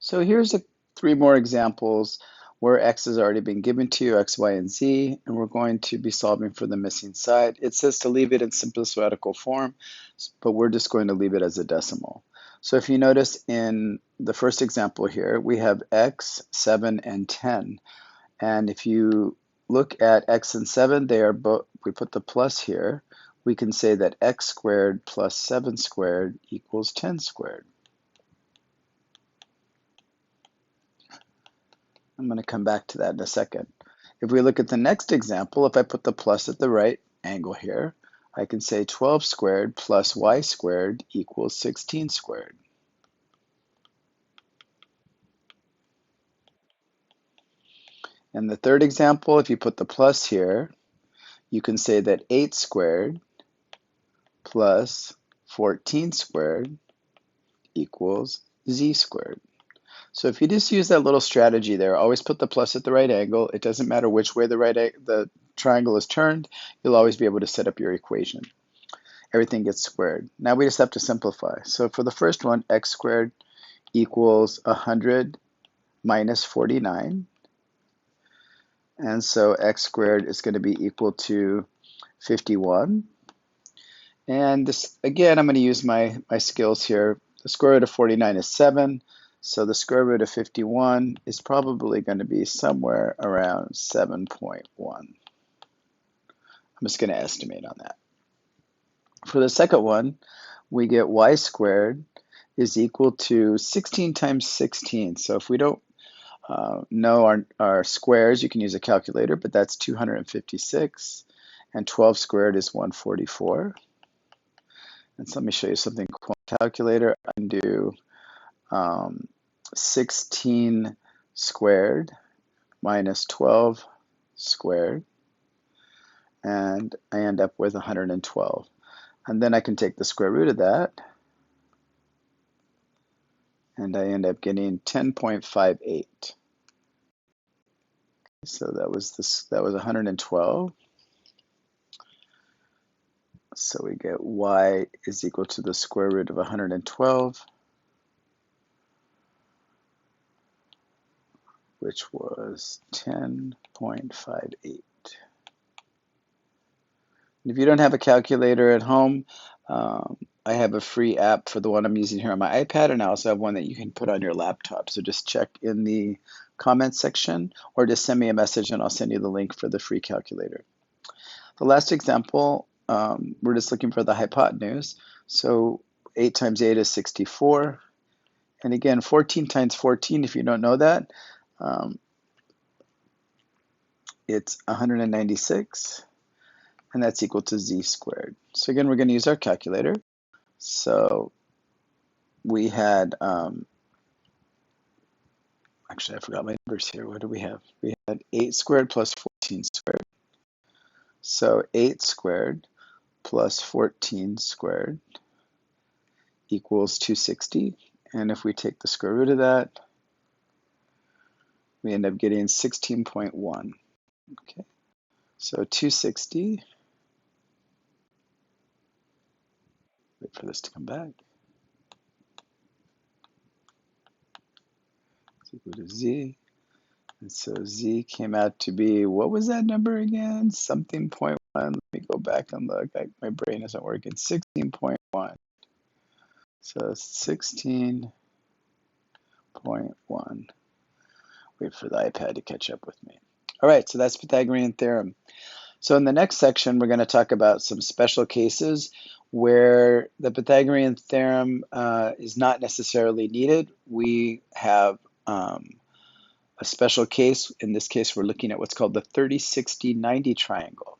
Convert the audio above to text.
So here's three more examples where x has already been given to you, x, y, and z, and we're going to be solving for the missing side. It says to leave it in simplest radical form, but we're just going to leave it as a decimal. So if you notice in the first example here, we have x, 7, and 10. And if you look at x and 7, they are both, we put the plus here, we can say that x squared plus 7 squared equals 10 squared. I'm going to come back to that in a second. If we look at the next example, if I put the plus at the right angle here, I can say 12 squared plus y squared equals 16 squared. In the third example, if you put the plus here, you can say that 8 squared plus 14 squared equals z squared. So if you just use that little strategy there, always put the plus at the right angle. It doesn't matter which way the triangle is turned, you'll always be able to set up your equation. Everything gets squared. Now we just have to simplify. So for the first one, x squared equals 100 minus 49. And so x squared is going to be equal to 51. And this, again, I'm going to use my skills here. The square root of 49 is 7. So the square root of 51 is probably going to be somewhere around 7.1. I'm just going to estimate on that. For the second one, we get y squared is equal to 16 times 16. So if we don't know our squares, you can use a calculator, but that's 256. And 12 squared is 144. And so let me show you something cool. Calculator, I can do 16 squared minus 12 squared, and I end up with 112. And then I can take the square root of that, and I end up getting 10.58. So that was 112. So we get y is equal to the square root of 112, which was 10.58. If you don't have a calculator at home, I have a free app for the one I'm using here on my iPad, and I also have one that you can put on your laptop. So just check in the comments section, or just send me a message and I'll send you the link for the free calculator. The last example, we're just looking for the hypotenuse. So 8 times 8 is 64. And again, 14 times 14, if you don't know that, it's 196. And that's equal to z squared. So again, we're going to use our calculator. So we had, actually I forgot my numbers here. What do we have? We had 8 squared plus 14 squared. So 8 squared plus 14 squared equals 260. And if we take the square root of that, we end up getting 16.1. Okay, so 260. Wait for this to come back. It's equal to z. And so z came out to be, what was that number again? Something 0.1. Let me go back and look. My brain isn't working. 16.1. So 16.1. Wait for the iPad to catch up with me. All right, so that's Pythagorean theorem. So in the next section, we're going to talk about some special cases where the Pythagorean theorem is not necessarily needed. We have a special case. In this case, we're looking at what's called the 30, 60, 90 triangle.